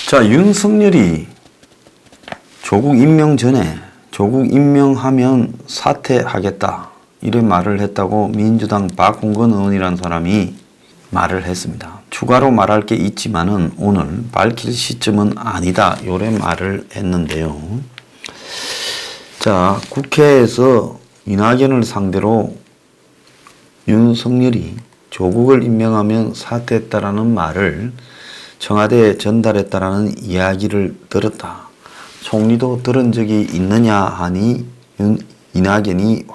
자, 윤석열이 조국 임명 전에 조국 임명하면 사퇴하겠다 이런 말을 했다고 민주당 박홍근 의원이라는 사람이 말을 했습니다. 추가로 말할 게 있지만은 오늘 밝힐 시점은 아니다 이런 말을 했는데요. 자, 국회에서 이낙연을 상대로 윤석열이 조국을 임명하면 사퇴했다라는 말을 청와대에 전달했다라는 이야기를 들었다. 총리도 들은 적이 있느냐 하니 이낙연이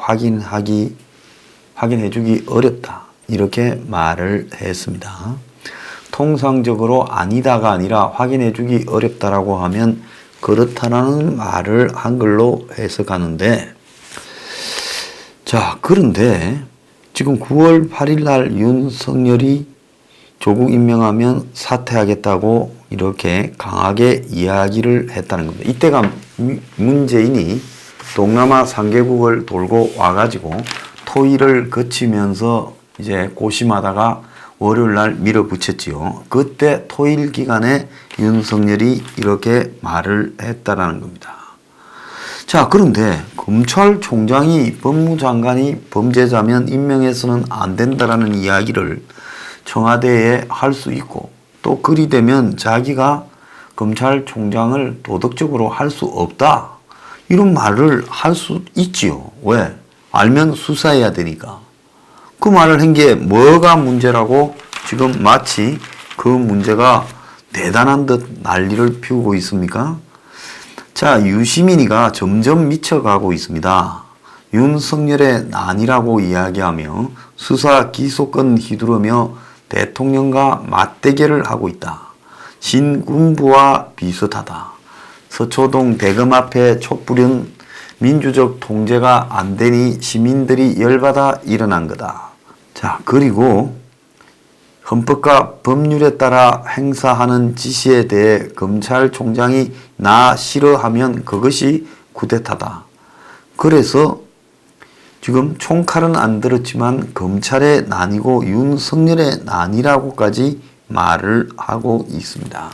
확인해주기 어렵다. 이렇게 말을 했습니다. 통상적으로 아니다가 아니라 확인해주기 어렵다라고 하면 그렇다라는 말을 한글로 해석하는데, 자, 그런데 지금 9월 8일 날 윤석열이 조국 임명하면 사퇴하겠다고 이렇게 강하게 이야기를 했다는 겁니다. 이때가 문재인이 동남아 3개국을 돌고 와가지고 토일을 거치면서 이제 고심하다가 월요일 날 밀어붙였지요. 그때 토일 기간에 윤석열이 이렇게 말을 했다라는 겁니다. 자, 그런데 검찰총장이 법무장관이 범죄자면 임명해서는 안 된다라는 이야기를 청와대에 할 수 있고, 또 그리 되면 자기가 검찰총장을 도덕적으로 할 수 없다 이런 말을 할 수 있지요. 왜? 알면 수사해야 되니까. 그 말을 한 게 뭐가 문제라고 지금 마치 그 문제가 대단한 듯 난리를 피우고 있습니까? 자, 유시민이가 점점 미쳐가고 있습니다. 윤석열의 난이라고 이야기하며 수사 기소권 휘두르며 대통령과 맞대결을 하고 있다. 신군부와 비슷하다. 서초동 대검 앞에 촛불은 민주적 통제가 안 되니 시민들이 열받아 일어난 거다. 자, 그리고 헌법과 법률에 따라 행사하는 지시에 대해 검찰총장이 나 싫어하면 그것이 쿠데타다. 그래서 지금 총칼은 안 들었지만 검찰의 난이고 윤석열의 난이라고까지 말을 하고 있습니다.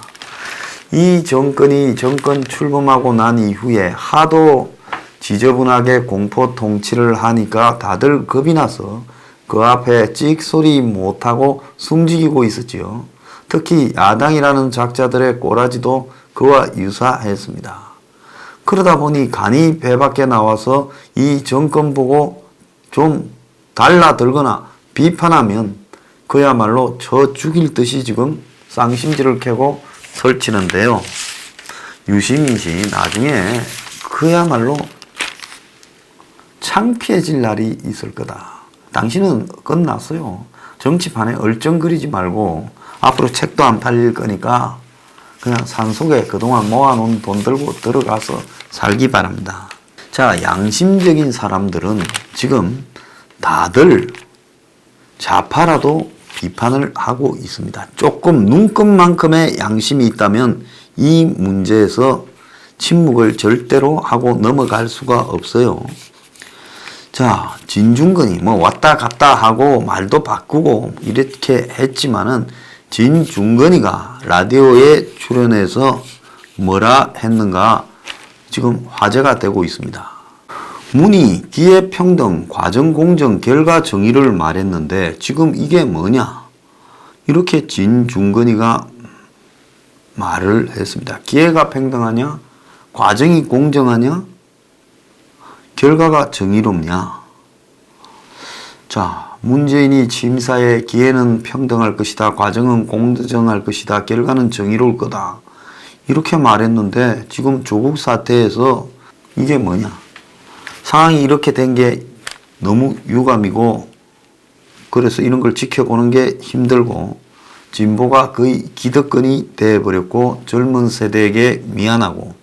이 정권이 정권 출범하고 난 이후에 하도 지저분하게 공포 통치를 하니까 다들 겁이 나서 그 앞에 찍소리 못하고 숨지기고 있었지요. 특히 야당이라는 작자들의 꼬라지도 그와 유사했습니다. 그러다 보니 간이 배 밖에 나와서 이 정권 보고 좀 달라들거나 비판하면 그야말로 저 죽일 듯이 지금 쌍심지를 켜고 설치는데요. 유시민이 나중에 그야말로 창피해질 날이 있을 거다. 당신은 끝났어요. 정치판에 얼쩡거리지 말고 앞으로 책도 안 팔릴 거니까 그냥 산속에 그동안 모아놓은 돈 들고 들어가서 살기 바랍니다. 자, 양심적인 사람들은 지금 다들 좌파라도 비판을 하고 있습니다. 조금 눈끝만큼의 양심이 있다면 이 문제에서 침묵을 절대로 하고 넘어갈 수가 없어요. 자, 진중권이 뭐 왔다 갔다 하고 말도 바꾸고 이렇게 했지만은 진중권이가 라디오에 출연해서 뭐라 했는가 지금 화제가 되고 있습니다. 문희, 기회평등, 과정공정, 결과정의를 말했는데 지금 이게 뭐냐? 이렇게 진중권이가 말을 했습니다. 기회가 평등하냐? 과정이 공정하냐? 결과가 정의롭냐? 자, 문재인이 취임사에 기회는 평등할 것이다. 과정은 공정할 것이다. 결과는 정의로울 거다. 이렇게 말했는데 지금 조국 사태에서 이게 뭐냐? 상황이 이렇게 된 게 너무 유감이고 그래서 이런 걸 지켜보는 게 힘들고 진보가 거의 기득권이 돼버렸고 젊은 세대에게 미안하고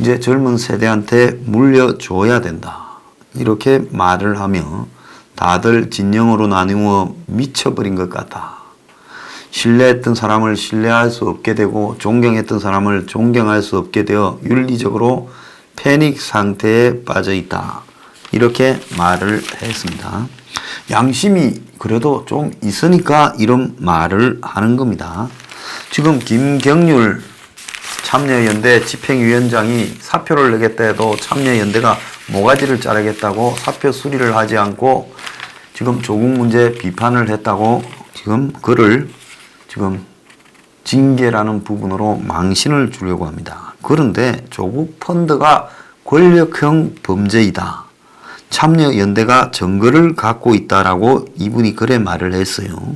이제 젊은 세대한테 물려줘야 된다. 이렇게 말을 하며 다들 진영으로 나누어 미쳐버린 것 같다. 신뢰했던 사람을 신뢰할 수 없게 되고 존경했던 사람을 존경할 수 없게 되어 윤리적으로 패닉 상태에 빠져 있다. 이렇게 말을 했습니다. 양심이 그래도 좀 있으니까 이런 말을 하는 겁니다. 지금 김경률 참여연대 집행위원장이 사표를 내겠다 해도 참여연대가 모가지를 자르겠다고 사표 수리를 하지 않고 지금 조국 문제 비판을 했다고 지금 그를 지금 징계라는 부분으로 망신을 주려고 합니다. 그런데 조국 펀드가 권력형 범죄이다. 참여연대가 증거를 갖고 있다라고 이분이 그래 말을 했어요.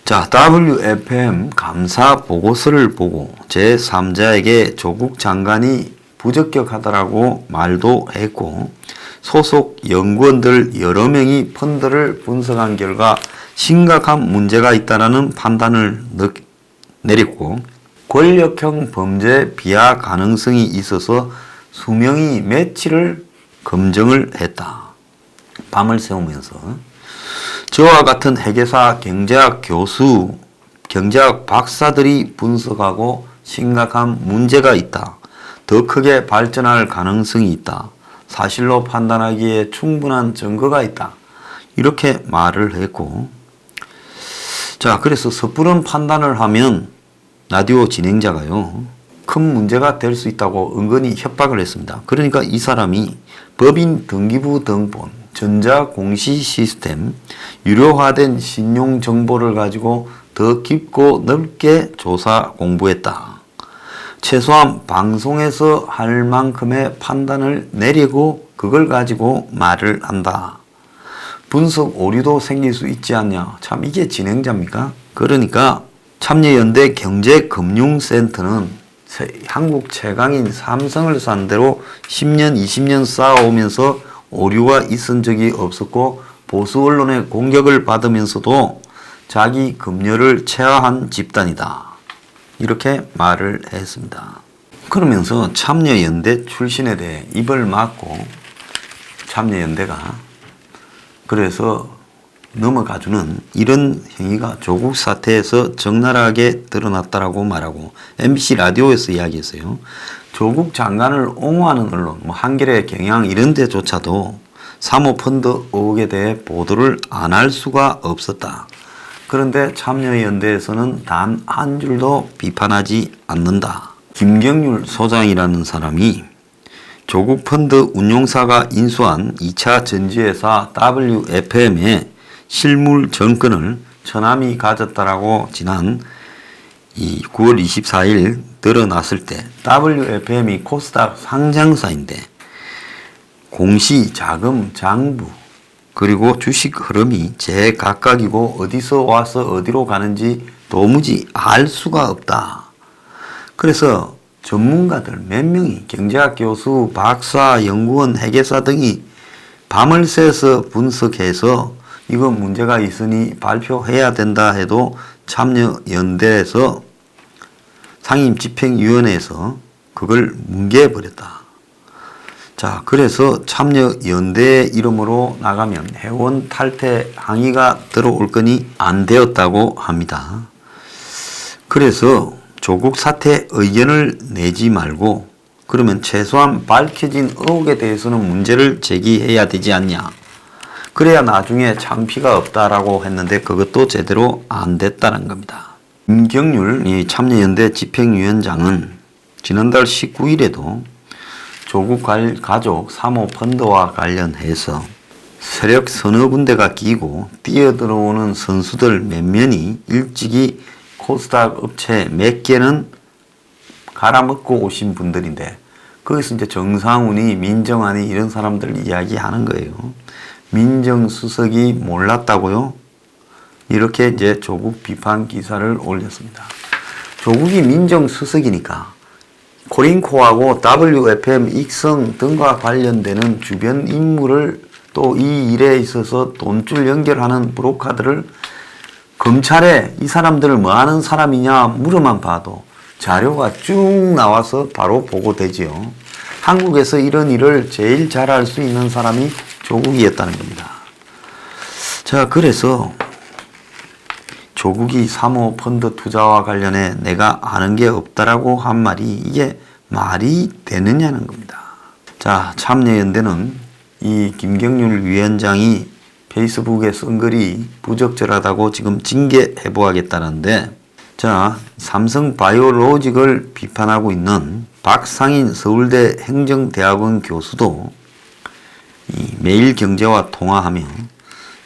자, WFM 감사 보고서를 보고 제3자에게 조국 장관이 부적격하다라고 말도 했고 소속 연구원들 여러 명이 펀드를 분석한 결과 심각한 문제가 있다는 판단을 내렸고 권력형 범죄 비하 가능성이 있어서 수명이 며칠을 검증을 했다. 밤을 새우면서 저와 같은 회계사 경제학 교수, 경제학 박사들이 분석하고 심각한 문제가 있다. 더 크게 발전할 가능성이 있다. 사실로 판단하기에 충분한 증거가 있다. 이렇게 말을 했고 자, 그래서 섣부른 판단을 하면 라디오 진행자가요. 큰 문제가 될 수 있다고 은근히 협박을 했습니다. 그러니까 이 사람이 법인 등기부 등본, 전자공시 시스템, 유료화된 신용정보를 가지고 더 깊고 넓게 조사 공부했다. 최소한 방송에서 할 만큼의 판단을 내리고 그걸 가지고 말을 한다. 분석 오류도 생길 수 있지 않냐. 참 이게 진행자입니까? 그러니까 참여연대 경제금융센터는 한국 최강인 삼성을 상대로 10년, 20년 쌓아오면서 오류가 있은 적이 없었고 보수 언론의 공격을 받으면서도 자기 금료를 최하한 집단이다. 이렇게 말을 했습니다. 그러면서 참여연대 출신에 대해 입을 막고 참여연대가 그래서 넘어가주는 이런 행위가 조국 사태에서 적나라하게 드러났다라고 말하고 MBC 라디오에서 이야기했어요. 조국 장관을 옹호하는 언론, 한겨레, 경향 이런 데조차도 사모펀드 의혹에 대해 보도를 안 할 수가 없었다. 그런데 참여연대에서는 단 한 줄도 비판하지 않는다. 김경률 소장이라는 사람이 조국 펀드 운용사가 인수한 2차 전지회사 WFM의 실물 정권을 처남이 가졌다라고 지난 9월 24일 드러났을 때 WFM이 코스닥 상장사인데 공시, 자금, 장부 그리고 주식 흐름이 제각각이고 어디서 와서 어디로 가는지 도무지 알 수가 없다. 그래서 전문가들 몇 명이 경제학 교수, 박사, 연구원, 회계사 등이 밤을 새서 분석해서 이거 문제가 있으니 발표해야 된다 해도 참여연대에서 상임집행위원회에서 그걸 뭉개버렸다. 자, 그래서 참여연대 이름으로 나가면 회원 탈퇴 항의가 들어올 거니 안 되었다고 합니다. 그래서 조국 사태 의견을 내지 말고 그러면 최소한 밝혀진 의혹에 대해서는 문제를 제기해야 되지 않냐. 그래야 나중에 창피가 없다라고 했는데 그것도 제대로 안 됐다는 겁니다. 김경률 이 참여연대 집행위원장은 지난달 19일에도 조국 가족 사모펀드와 관련해서 세력 서너 군데가 끼고 뛰어들어오는 선수들 몇 면이 일찍이 코스닥 업체 몇 개는 갈아먹고 오신 분들인데 거기서 이제 정상훈이 민정환이 이런 사람들 이야기하는 거예요. 민정수석이 몰랐다고요? 이렇게 이제 조국 비판 기사를 올렸습니다. 조국이 민정수석이니까 코링코하고 WFM 익성 등과 관련되는 주변 인물을 또 이 일에 있어서 돈줄 연결하는 브로커들을 검찰에 이 사람들을 뭐 하는 사람이냐 물어만 봐도 자료가 쭉 나와서 바로 보고되지요. 한국에서 이런 일을 제일 잘할 수 있는 사람이 조국이었다는 겁니다. 자, 그래서 조국이 사모펀드 투자와 관련해 내가 아는 게 없다라고 한 말이 이게 말이 되느냐는 겁니다. 자, 참여연대는 이 김경률 위원장이 페이스북에 쓴 글이 부적절하다고 지금 징계해보겠다는데 자, 삼성바이오로직을 비판하고 있는 박상인 서울대 행정대학원 교수도 이 매일경제와 통화하며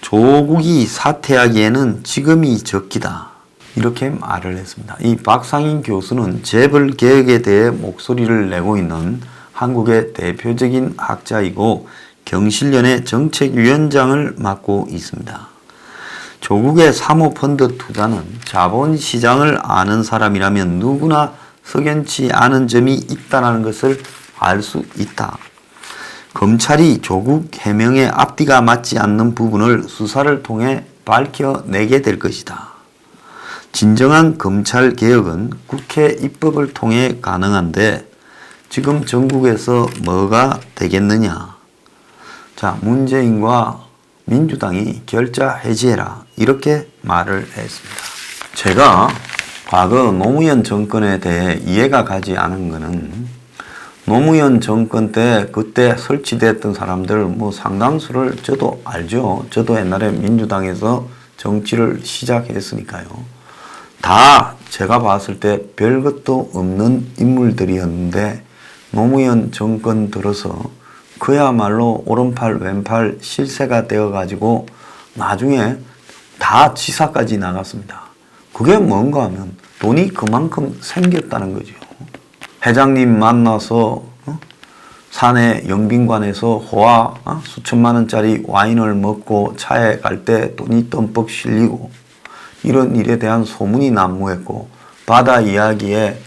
조국이 사퇴하기에는 지금이 적기다, 이렇게 말을 했습니다. 이 박상인 교수는 재벌개혁에 대해 목소리를 내고 있는 한국의 대표적인 학자이고 경실련의 정책위원장을 맡고 있습니다. 조국의 사모펀드 투자는 자본시장을 아는 사람이라면 누구나 석연치 않은 점이 있다는 것을 알 수 있다. 검찰이 조국 해명의 앞뒤가 맞지 않는 부분을 수사를 통해 밝혀내게 될 것이다. 진정한 검찰개혁은 국회 입법을 통해 가능한데 지금 전국에서 뭐가 되겠느냐. 자, 문재인과 민주당이 결자 해지해라, 이렇게 말을 했습니다. 제가 과거 노무현 정권에 대해 이해가 가지 않은 것은 노무현 정권 때 그때 설치됐던 사람들 상당수를 저도 알죠. 저도 옛날에 민주당에서 정치를 시작했으니까요. 다 제가 봤을 때 별것도 없는 인물들이었는데 노무현 정권 들어서 그야말로 오른팔 왼팔 실세가 되어가지고 나중에 다 지사까지 나갔습니다. 그게 뭔가 하면 돈이 그만큼 생겼다는 거죠. 회장님 만나서 산에 영빈관에서 호화 수천만 원짜리 와인을 먹고 차에 갈 때 돈이 덤뻑 실리고 이런 일에 대한 소문이 난무했고, 바다 이야기에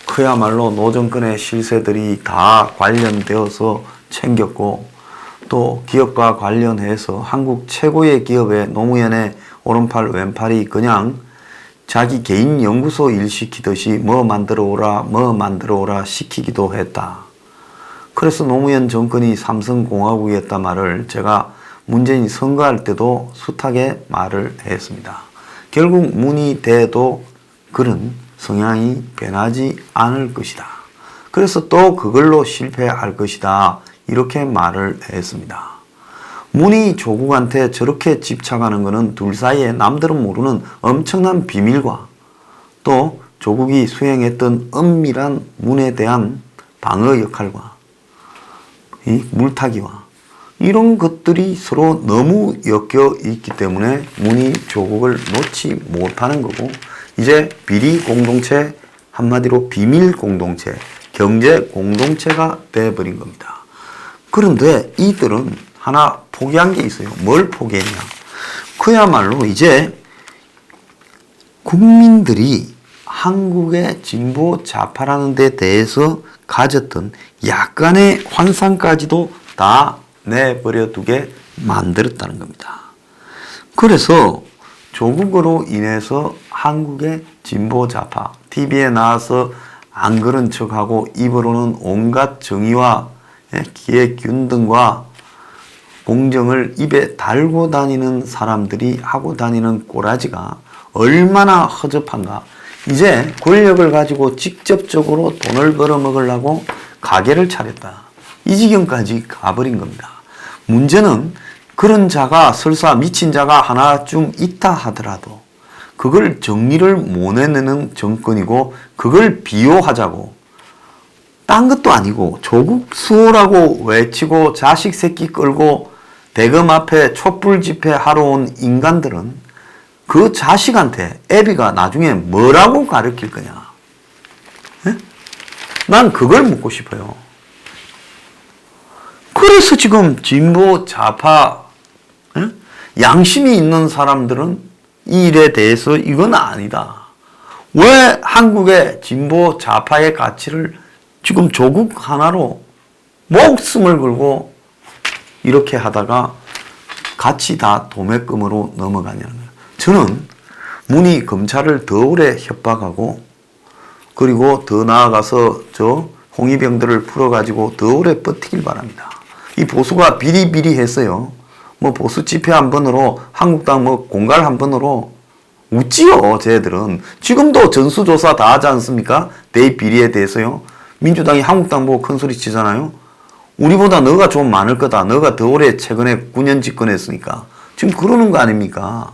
그야말로 노정권의 실세들이 다 관련되어서 챙겼고, 또 기업과 관련해서 한국 최고의 기업의 노무현의 오른팔 왼팔이 그냥 자기 개인 연구소 일 시키듯이 뭐 만들어 오라 시키기도 했다. 그래서 노무현 정권이 삼성공화국이었다 말을 제가 문재인 선거할 때도 숱하게 말을 했습니다. 결국 문이 돼도 그런 성향이 변하지 않을 것이다. 그래서 또 그걸로 실패할 것이다, 이렇게 말을 했습니다. 문이 조국한테 저렇게 집착하는 것은 둘 사이에 남들은 모르는 엄청난 비밀과 또 조국이 수행했던 은밀한 문에 대한 방어 역할과 이 물타기와 이런 것들이 서로 너무 엮여 있기 때문에 문이 조국을 놓지 못하는 거고, 이제 비리 공동체, 한마디로 비밀 공동체, 경제 공동체가 되어버린 겁니다. 그런데 이들은 하나 포기한 게 있어요. 뭘 포기했냐? 그야말로 이제 국민들이 한국의 진보 좌파라는 데 대해서 가졌던 약간의 환상까지도 다 내버려 두게 만들었다는 겁니다. 그래서 조국으로 인해서 한국의 진보 좌파, TV에 나와서 안 그런 척하고 입으로는 온갖 정의와 기획균등과 공정을 입에 달고 다니는 사람들이 하고 다니는 꼬라지가 얼마나 허접한가. 이제 권력을 가지고 직접적으로 돈을 벌어먹으려고 가게를 차렸다, 이 지경까지 가버린 겁니다. 문제는 그런 자가 설사 미친 자가 하나쯤 있다 하더라도 그걸 정리를 못 해내는 정권이고, 그걸 비호하자고 딴 것도 아니고 조국 수호라고 외치고 자식 새끼 끌고 대검 앞에 촛불 집회 하러 온 인간들은 그 자식한테 애비가 나중에 뭐라고 가르칠 거냐? 에? 난 그걸 묻고 싶어요. 그래서 지금 진보 좌파 양심이 있는 사람들은 이 일에 대해서 이건 아니다. 왜 한국의 진보 좌파의 가치를 지금 조국 하나로 목숨을 걸고 이렇게 하다가 같이 다 도매금으로 넘어가냐는 거예요. 저는 문이 검찰을 더 오래 협박하고, 그리고 더 나아가서 저 홍위병들을 풀어가지고 더 오래 버티길 바랍니다. 이 보수가 비리비리했어요. 보수 집회 한 번으로 한국당 공갈 한 번으로 웃지요. 쟤들은 지금도 전수조사 다 하지 않습니까? 대입 비리에 대해서요. 민주당이 한국당 보고 큰 소리 치잖아요. 우리보다 너가 좀 많을 거다, 너가 더 오래 최근에 9년 집권했으니까. 지금 그러는 거 아닙니까?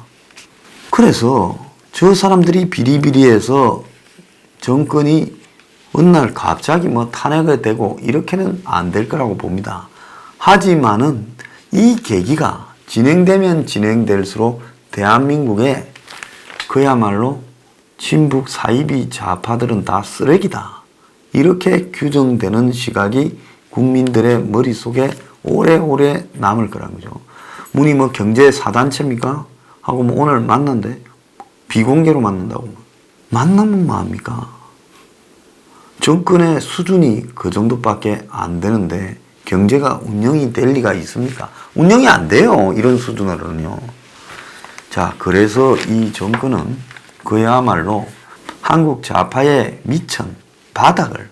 그래서 저 사람들이 비리비리해서 정권이 어느 날 갑자기 뭐 탄핵이 되고 이렇게는 안 될 거라고 봅니다. 하지만은 이 계기가 진행되면 진행될수록 대한민국에 그야말로 친북 사이비 좌파들은 다 쓰레기다. 이렇게 규정되는 시각이 국민들의 머릿속에 오래오래 남을 거라는 거죠. 문이 뭐 경제 사단체입니까? 하고 뭐 오늘 만난대. 비공개로 만난다고. 만나면 뭐합니까? 정권의 수준이 그 정도밖에 안 되는데 경제가 운영이 될 리가 있습니까? 운영이 안 돼요. 이런 수준으로는요. 자, 그래서 이 정권은 그야말로 한국 좌파의 미천, 바닥을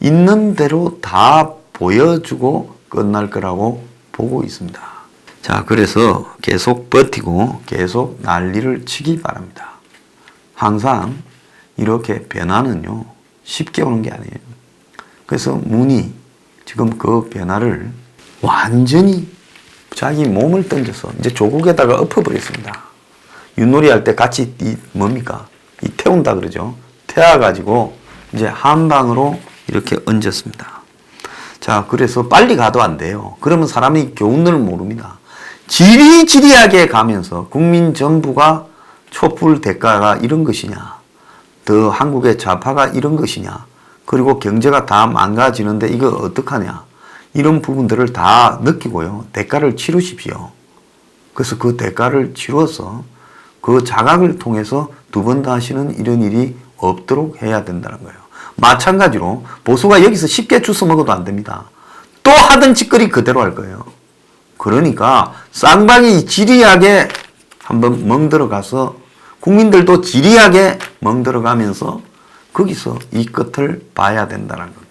있는 대로 다 보여주고 끝날 거라고 보고 있습니다. 자, 그래서 계속 버티고 계속 난리를 치기 바랍니다. 항상 이렇게 변화는요, 쉽게 오는 게 아니에요. 그래서 문이 지금 그 변화를 완전히 자기 몸을 던져서 이제 조국에다가 엎어버렸습니다. 윷놀이 할 때 같이 뭡니까? 태운다 그러죠. 태워가지고 이제 한 방으로 이렇게 얹었습니다. 자, 그래서 빨리 가도 안 돼요. 그러면 사람이 교훈을 모릅니다. 지리지리하게 가면서 국민 전부가 촛불 대가가 이런 것이냐, 더 한국의 좌파가 이런 것이냐, 그리고 경제가 다 망가지는데 이거 어떡하냐, 이런 부분들을 다 느끼고요. 대가를 치르십시오. 그래서 그 대가를 치러서 그 자각을 통해서 두 번 다시는 이런 일이 없도록 해야 된다는 거예요. 마찬가지로 보수가 여기서 쉽게 주워 먹어도 안 됩니다. 또 하던 짓거리 그대로 할 거예요. 그러니까 쌍방이 지리하게 한번 멍들어가서 국민들도 지리하게 멍들어가면서 거기서 이 끝을 봐야 된다는 겁니다.